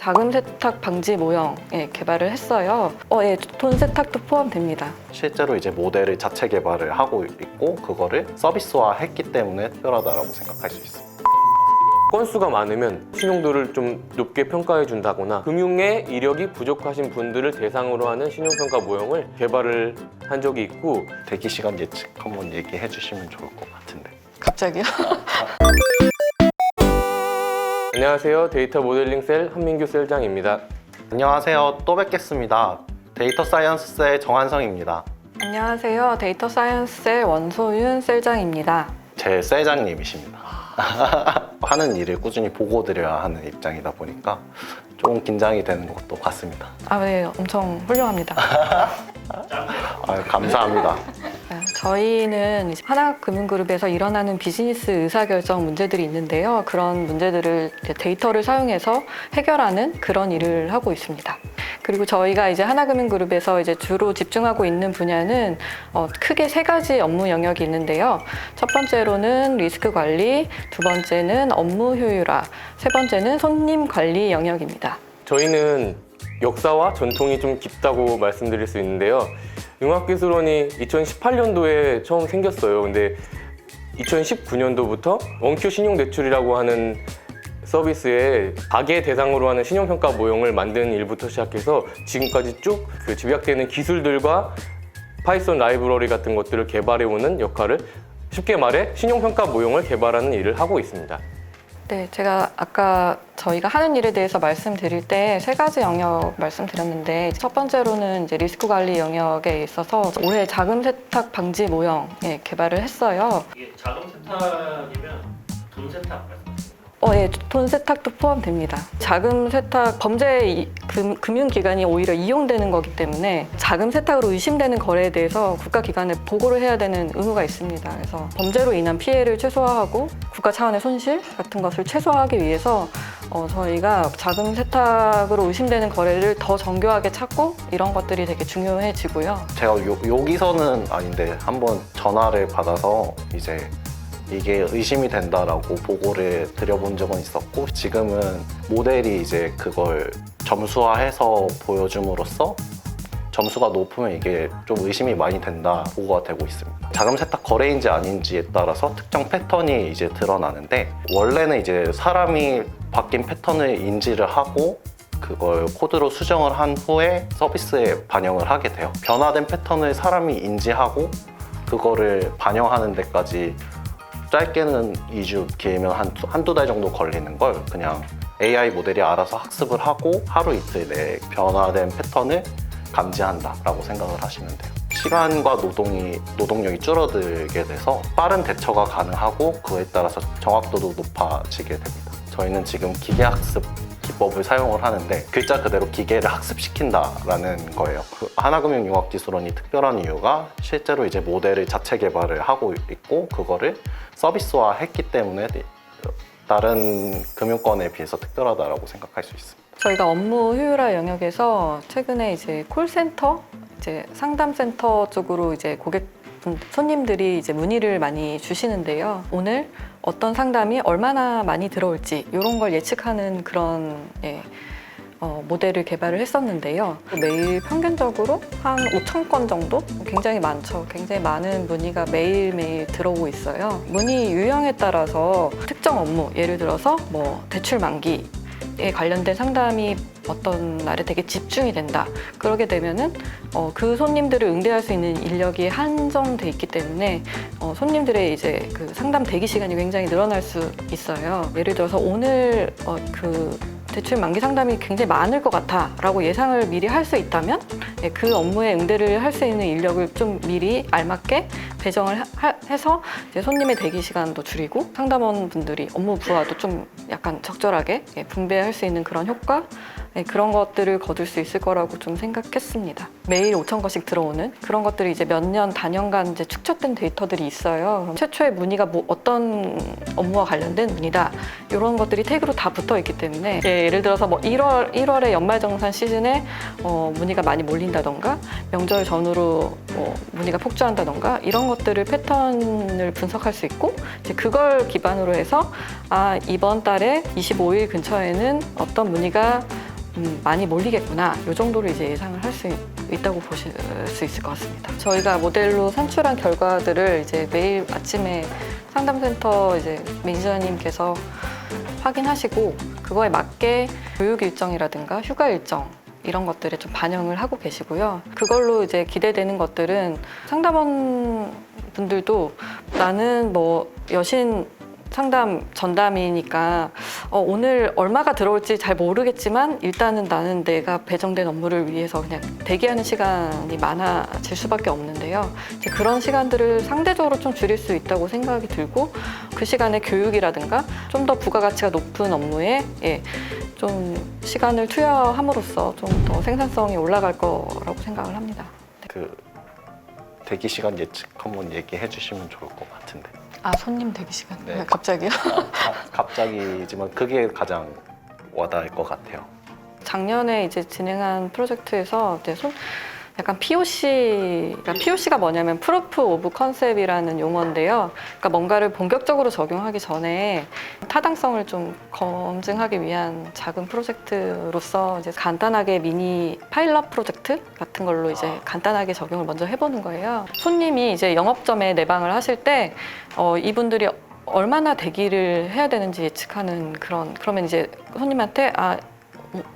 자금 세탁 방지 모형에 개발을 했어요. 예, 돈 세탁도 포함됩니다. 실제로 이제 모델을 자체 개발을 하고 있고 그거를 서비스화했기 때문에 특별하다라고 생각할 수 있습니다. 건수가 많으면 신용도를 좀 높게 평가해 준다거나 금융에 이력이 부족하신 분들을 대상으로 하는 신용평가 모형을 개발을 한 적이 있고, 대기 시간 예측 한번 얘기해 주시면 좋을 것 같은데. 갑자기요? 안녕하세요. 데이터 모델링 셀 한민규 셀장입니다. 안녕하세요. 또 뵙겠습니다. 데이터 사이언스 셀 정한성입니다. 안녕하세요. 데이터 사이언스의 원소윤 셀장입니다. 제 셀장님이십니다. 하는 일을 꾸준히 보고 드려야 하는 입장이다 보니까 조금 긴장이 되는 것도 같습니다. 네, 엄청 훌륭합니다. 감사합니다. 네, 저희는 이제 하나금융그룹에서 일어나는 비즈니스 의사결정 문제들이 있는데요. 그런 문제들을 이제 데이터를 사용해서 해결하는 그런 일을 하고 있습니다. 그리고 저희가 이제 하나금융그룹에서 이제 주로 집중하고 있는 분야는 크게 세 가지 업무 영역이 있는데요. 첫 번째로는 리스크 관리, 두 번째는 업무 효율화, 세 번째는 손님 관리 영역입니다. 저희는 역사와 전통이 좀 깊다고 말씀드릴 수 있는데요. 융합기술원이 2018년도에 처음 생겼어요. 근데 2019년도부터 원큐 신용대출이라고 하는 서비스에 가계 대상으로 하는 신용평가 모형을 만드는 일부터 시작해서 지금까지 쭉 그 집약되는 기술들과 파이썬 라이브러리 같은 것들을 개발해오는 역할을, 쉽게 말해 신용평가 모형을 개발하는 일을 하고 있습니다. 네, 제가 아까 저희가 하는 일에 대해서 말씀드릴 때 세 가지 영역 말씀드렸는데, 첫 번째로는 이제 리스크 관리 영역에 있어서 올해 자금 세탁 방지 모형에 개발을 했어요. 이게 자금 세탁이면 돈 세탁 말씀하시는 거예요? 예, 돈 세탁도 포함됩니다. 자금 세탁, 범죄 금융기관이 오히려 이용되는 거기 때문에 자금 세탁으로 의심되는 거래에 대해서 국가기관에 보고를 해야 되는 의무가 있습니다. 그래서 범죄로 인한 피해를 최소화하고 국가 차원의 손실 같은 것을 최소화하기 위해서 저희가 자금 세탁으로 의심되는 거래를 더 정교하게 찾고 이런 것들이 되게 중요해지고요. 제가 여기서는 아닌데 한번 전화를 받아서 이제 이게 의심이 된다라고 보고를 드려본 적은 있었고, 지금은 모델이 이제 그걸 점수화해서 보여줌으로써 점수가 높으면 이게 좀 의심이 많이 된다 보고가 되고 있습니다. 자금 세탁 거래인지 아닌지에 따라서 특정 패턴이 이제 드러나는데, 원래는 이제 사람이 바뀐 패턴을 인지를 하고 그걸 코드로 수정을 한 후에 서비스에 반영을 하게 돼요. 변화된 패턴을 사람이 인지하고 그거를 반영하는 데까지 짧게는 2주, 길면 한두 달 정도 걸리는 걸 그냥 AI 모델이 알아서 학습을 하고 하루 이틀 내에 변화된 패턴을 감지한다라고 생각을 하시면 돼요. 시간과 노동력이 줄어들게 돼서 빠른 대처가 가능하고 그에 따라서 정확도도 높아지게 됩니다. 저희는 지금 기계학습 기법을 사용을 하는데 글자 그대로 기계를 학습시킨다라는 거예요. 하나금융융합기술원이 특별한 이유가 실제로 이제 모델을 자체 개발을 하고 있고 그거를 서비스화했기 때문에 다른 금융권에 비해서 특별하다라고 생각할 수 있습니다. 저희가 업무 효율화 영역에서 최근에 이제 콜센터, 이제 상담센터 쪽으로 이제 손님들이 이제 문의를 많이 주시는데요. 오늘 어떤 상담이 얼마나 많이 들어올지 이런 걸 예측하는 그런 모델을 개발을 했었는데요. 매일 평균적으로 한 5,000건 정도? 굉장히 많죠. 굉장히 많은 문의가 매일매일 들어오고 있어요. 문의 유형에 따라서 특정 업무, 예를 들어서 뭐 대출 만기에 관련된 상담이 어떤 날에 되게 집중이 된다. 그러게 되면은 그 손님들을 응대할 수 있는 인력이 한정돼 있기 때문에 손님들의 이제 그 상담 대기 시간이 굉장히 늘어날 수 있어요. 예를 들어서 오늘 그 대출 만기 상담이 굉장히 많을 것 같아 라고 예상을 미리 할 수 있다면 그 업무에 응대를 할 수 있는 인력을 좀 미리 알맞게 배정을 해서 이제 손님의 대기 시간도 줄이고 상담원 분들이 업무 부하도 좀 약간 적절하게 분배할 수 있는 그런 효과, 네, 그런 것들을 거둘 수 있을 거라고 좀 생각했습니다. 매일 5,000건씩 들어오는 그런 것들이 이제 몇 년, 단연간 이제 축적된 데이터들이 있어요. 그럼 최초의 문의가 뭐 어떤 업무와 관련된 문의다 이런 것들이 태그로 다 붙어 있기 때문에 예를 들어서 뭐 1월에 연말정산 시즌에 문의가 많이 몰린다던가 명절 전후로 문의가 폭주한다던가 이런 것들을 패턴을 분석할 수 있고 이제 그걸 기반으로 해서 이번 달에 25일 근처에는 어떤 문의가 많이 몰리겠구나 이 정도로 이제 예상을 할 수 있다고 보실 수 있을 것 같습니다. 저희가 모델로 산출한 결과들을 이제 매일 아침에 상담센터 이제 매니저님께서 확인하시고 그거에 맞게 교육 일정이라든가 휴가 일정 이런 것들에 좀 반영을 하고 계시고요. 그걸로 이제 기대되는 것들은 상담원 분들도 나는 뭐 여신 상담 전담이니까 오늘 얼마가 들어올지 잘 모르겠지만 일단은 나는 내가 배정된 업무를 위해서 그냥 대기하는 시간이 많아질 수밖에 없는데요. 이제 그런 시간들을 상대적으로 좀 줄일 수 있다고 생각이 들고 그 시간에 교육이라든가 좀 더 부가가치가 높은 업무에 좀 시간을 투여함으로써 좀 더 생산성이 올라갈 거라고 생각을 합니다. 그 대기 시간 예측 한번 얘기해 주시면 좋을 것 같은데. 손님 대기 시간. 네. 갑자기요? 갑자기지만 그게 가장 와닿을 것 같아요. 작년에 이제 진행한 프로젝트에서 이제 약간 POC가 뭐냐면 프루프 오브 컨셉이라는 용어인데요. 그러니까 뭔가를 본격적으로 적용하기 전에 타당성을 좀 검증하기 위한 작은 프로젝트로서 이제 간단하게 미니 파일럿 프로젝트 같은 걸로 이제 간단하게 적용을 먼저 해보는 거예요. 손님이 이제 영업점에 내방을 하실 때 이분들이 얼마나 대기를 해야 되는지 예측하는 그러면 이제 손님한테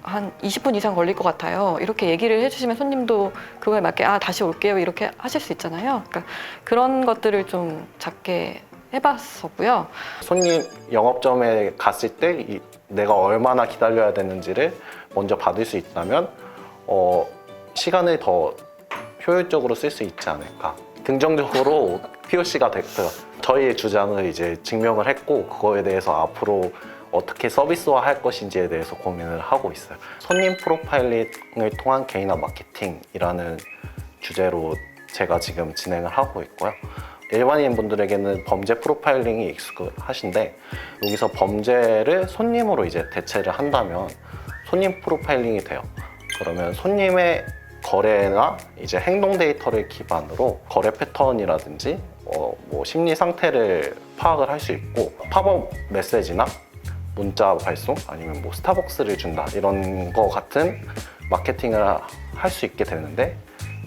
한 20분 이상 걸릴 것 같아요. 이렇게 얘기를 해주시면 손님도 그거에 맞게 다시 올게요. 이렇게 하실 수 있잖아요. 그러니까 그런 것들을 좀 작게 해봤었고요. 손님 영업점에 갔을 때 내가 얼마나 기다려야 되는지를 먼저 받을 수 있다면 시간을 더 효율적으로 쓸 수 있지 않을까. 긍정적으로 POC가 됐고요. 저희의 주장을 이제 증명을 했고 그거에 대해서 앞으로 어떻게 서비스화 할 것인지에 대해서 고민을 하고 있어요. 손님 프로파일링을 통한 개인화 마케팅이라는 주제로 제가 지금 진행을 하고 있고요. 일반인 분들에게는 범죄 프로파일링이 익숙하신데 여기서 범죄를 손님으로 이제 대체를 한다면 손님 프로파일링이 돼요. 그러면 손님의 거래나 이제 행동 데이터를 기반으로 거래 패턴이라든지 뭐 심리 상태를 파악을 할 수 있고 팝업 메시지나 문자 발송 아니면 뭐 스타벅스를 준다 이런 거 같은 마케팅을 할 수 있게 되는데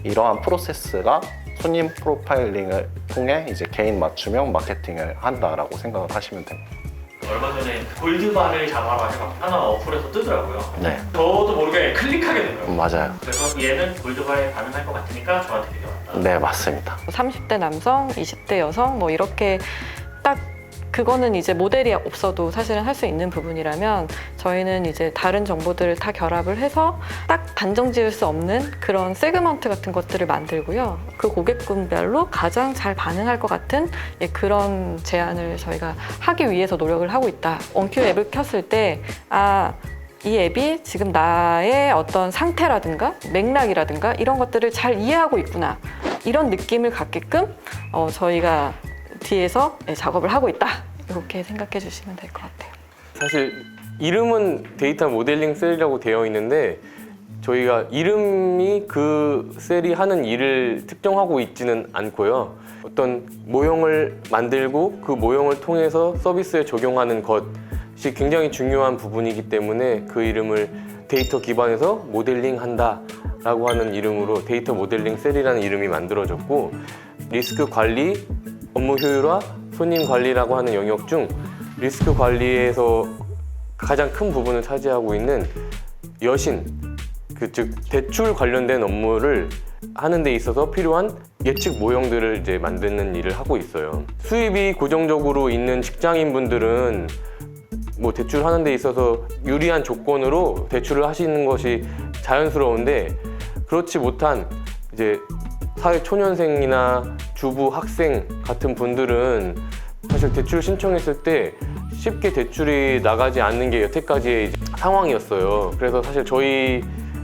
이러한 프로세스가 손님 프로파일링을 통해 이제 개인 맞춤형 마케팅을 한다라고 생각을 하시면 됩니다. 얼마 전에 골드바를 자막으로 해서 하나 어플에서 뜨더라고요. 네, 저도 모르게 클릭하게 된 거예요. 맞아요. 그래서 얘는 골드바에 반응할 것 같으니까 저한테 데려왔다. 네, 맞습니다. 30대 남성, 20대 여성 뭐 이렇게 딱 그거는 이제 모델이 없어도 사실은 할 수 있는 부분이라면 저희는 이제 다른 정보들을 다 결합을 해서 딱 단정 지을 수 없는 그런 세그먼트 같은 것들을 만들고요. 그 고객군별로 가장 잘 반응할 것 같은 그런 제안을 저희가 하기 위해서 노력을 하고 있다. 원큐 앱을 켰을 때 이 앱이 지금 나의 어떤 상태라든가 맥락이라든가 이런 것들을 잘 이해하고 있구나. 이런 느낌을 갖게끔 저희가 뒤에서 작업을 하고 있다. 이렇게 생각해 주시면 될 것 같아요. 사실 이름은 데이터 모델링 셀이라고 되어 있는데 저희가 이름이 그 셀이 하는 일을 특정하고 있지는 않고요. 어떤 모형을 만들고 그 모형을 통해서 서비스에 적용하는 것이 굉장히 중요한 부분이기 때문에 그 이름을 데이터 기반에서 모델링 한다라고 하는 이름으로 데이터 모델링 셀이라는 이름이 만들어졌고 리스크 관리, 업무 효율화, 손님 관리라고 하는 영역 중 리스크 관리에서 가장 큰 부분을 차지하고 있는 여신, 즉 대출 관련된 업무를 하는 데 있어서 필요한 예측 모형들을 이제 만드는 일을 하고 있어요. 수입이 고정적으로 있는 직장인분들은 뭐 대출하는 데 있어서 유리한 조건으로 대출을 하시는 것이 자연스러운데 그렇지 못한 이제 사회 초년생이나 주부 학생 같은 분들은 사실 대출 신청했을 때 쉽게 대출이 나가지 않는 게 여태까지의 이제 상황이었어요. 그래서 사실 저희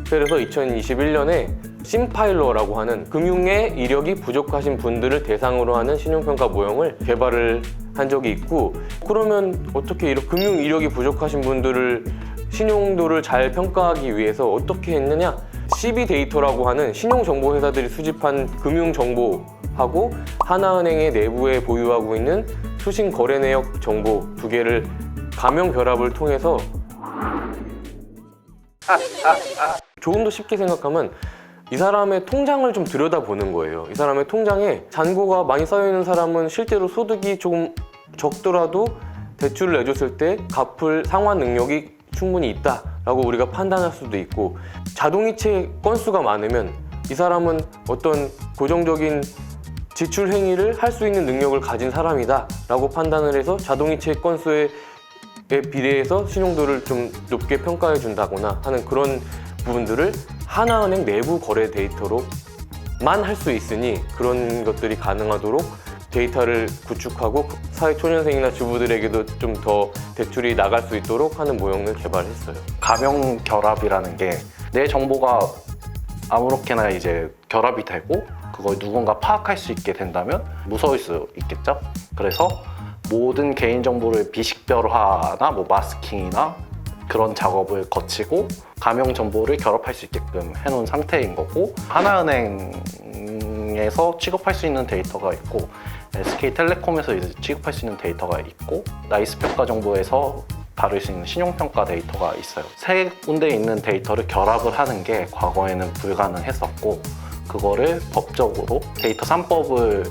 셀에서 2021년에 심파일러라고 하는 금융의 이력이 부족하신 분들을 대상으로 하는 신용평가 모형을 개발을 한 적이 있고, 그러면 어떻게 이런 금융 이력이 부족하신 분들을 신용도를 잘 평가하기 위해서 어떻게 했느냐? CB 데이터라고 하는 신용정보회사들이 수집한 금융정보하고 하나은행의 내부에 보유하고 있는 수신 거래 내역 정보 두 개를 가명 결합을 통해서 조금 더 쉽게 생각하면 이 사람의 통장을 좀 들여다보는 거예요. 이 사람의 통장에 잔고가 많이 쌓여있는 사람은 실제로 소득이 조금 적더라도 대출을 내줬을 때 갚을 상환 능력이 충분히 있다라고 우리가 판단할 수도 있고, 자동이체 건수가 많으면 이 사람은 어떤 고정적인 지출 행위를 할 수 있는 능력을 가진 사람이다 라고 판단을 해서 자동이체 건수에 비례해서 신용도를 좀 높게 평가해 준다거나 하는 그런 부분들을 하나은행 내부 거래 데이터로만 할 수 있으니, 그런 것들이 가능하도록 데이터를 구축하고 사회초년생이나 주부들에게도 좀 더 대출이 나갈 수 있도록 하는 모형을 개발했어요. 가명 결합이라는 게 내 정보가 아무렇게나 이제 결합이 되고 그걸 누군가 파악할 수 있게 된다면 무서울 수 있겠죠. 그래서 모든 개인정보를 비식별화나 뭐 마스킹이나 그런 작업을 거치고 가명 정보를 결합할 수 있게끔 해놓은 상태인 거고, 하나은행에서 취급할 수 있는 데이터가 있고 SK텔레콤에서 이제 취급할 수 있는 데이터가 있고 나이스평가정보에서 다룰 수 있는 신용평가 데이터가 있어요. 세 군데 있는 데이터를 결합을 하는 게 과거에는 불가능했었고, 그거를 법적으로 데이터 3법을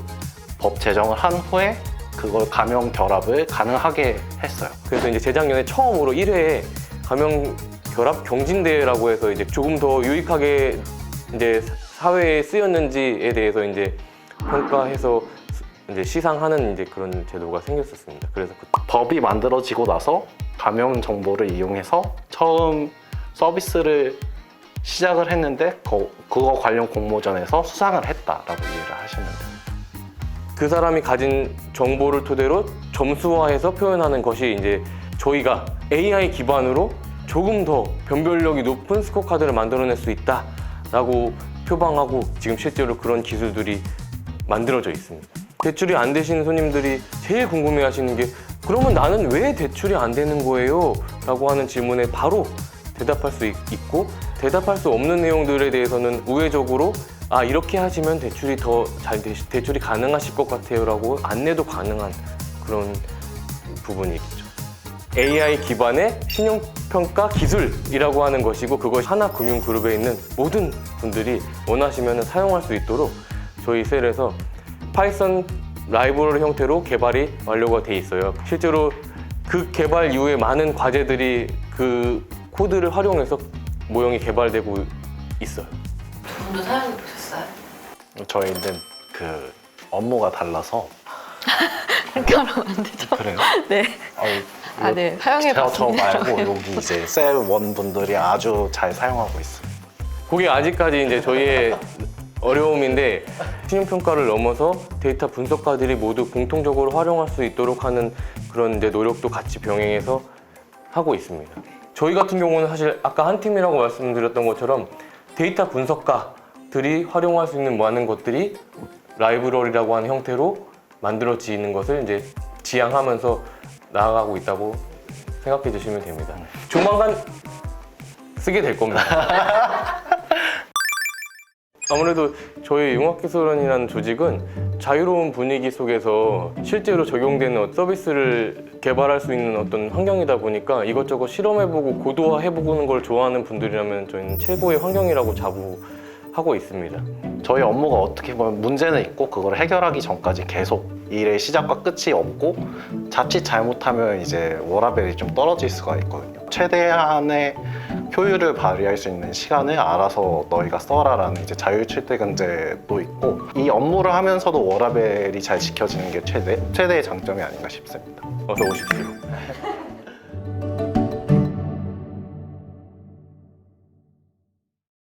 법 제정을 한 후에 그걸 가명 결합을 가능하게 했어요. 그래서 이제 재작년에 처음으로 1회에 가명 결합 경진대회라고 해서 이제 조금 더 유익하게 이제 사회에 쓰였는지에 대해서 이제 평가해서 이제 시상하는 이제 그런 제도가 생겼었습니다. 그래서 법이 만들어지고 나서 가명 정보를 이용해서 처음 서비스를 시작을 했는데 그거 관련 공모전에서 수상을 했다라고 이해를 하시면 돼요. 그 사람이 가진 정보를 토대로 점수화해서 표현하는 것이 이제 저희가 AI 기반으로 조금 더 변별력이 높은 스코어 카드를 만들어낼 수 있다라고 표방하고, 지금 실제로 그런 기술들이 만들어져 있습니다. 대출이 안 되시는 손님들이 제일 궁금해하시는 게, 그러면 나는 왜 대출이 안 되는 거예요? 라고 하는 질문에 바로 대답할 수 있고, 대답할 수 없는 내용들에 대해서는 우회적으로 이렇게 하시면 대출이 더 잘 대출이 가능하실 것 같아요 라고 안내도 가능한 그런 부분이 있죠. AI 기반의 신용평가 기술이라고 하는 것이고, 그것이 하나금융그룹에 있는 모든 분들이 원하시면 사용할 수 있도록 저희 셀에서 파이썬 라이브러리 형태로 개발이 완료가 돼 있어요. 실제로 그 개발 이후에 많은 과제들이 그 코드를 활용해서 모형이 개발되고 있어요. 두 분도 사용해 보셨어요? 저희는 그 업무가 달라서. 그렇게 하면 안 되죠. 그래요? 네. 네. 사용해봤습니다. 저 말고 여기 이제 셀원 분들이 아주 잘 사용하고 있어요. 그게 아직까지 이제 저희의 어려움인데, 신용평가를 넘어서 데이터 분석가들이 모두 공통적으로 활용할 수 있도록 하는 그런 이제 노력도 같이 병행해서 하고 있습니다. 저희 같은 경우는 사실 아까 한 팀이라고 말씀드렸던 것처럼 데이터 분석가들이 활용할 수 있는 많은 것들이 라이브러리라고 하는 형태로 만들어지는 것을 이제 지향하면서 나아가고 있다고 생각해 주시면 됩니다. 조만간 쓰게 될 겁니다. 아무래도 저희 융합기술원이라는 조직은 자유로운 분위기 속에서 실제로 적용되는 서비스를 개발할 수 있는 어떤 환경이다 보니까 이것저것 실험해보고 고도화해보는 걸 좋아하는 분들이라면 저희는 최고의 환경이라고 자부하고 있습니다. 저희 업무가 어떻게 보면 문제는 있고 그걸 해결하기 전까지 계속 일의 시작과 끝이 없고, 자칫 잘못하면 이제 워라밸이 좀 떨어질 수가 있거든요. 최대한의 효율을 발휘할 수 있는 시간을 알아서 너희가 써라라는 이제 자율 출퇴근제도 있고, 이 업무를 하면서도 워라밸이 잘 지켜지는 게 최대의 장점이 아닌가 싶습니다. 어서 오십시오.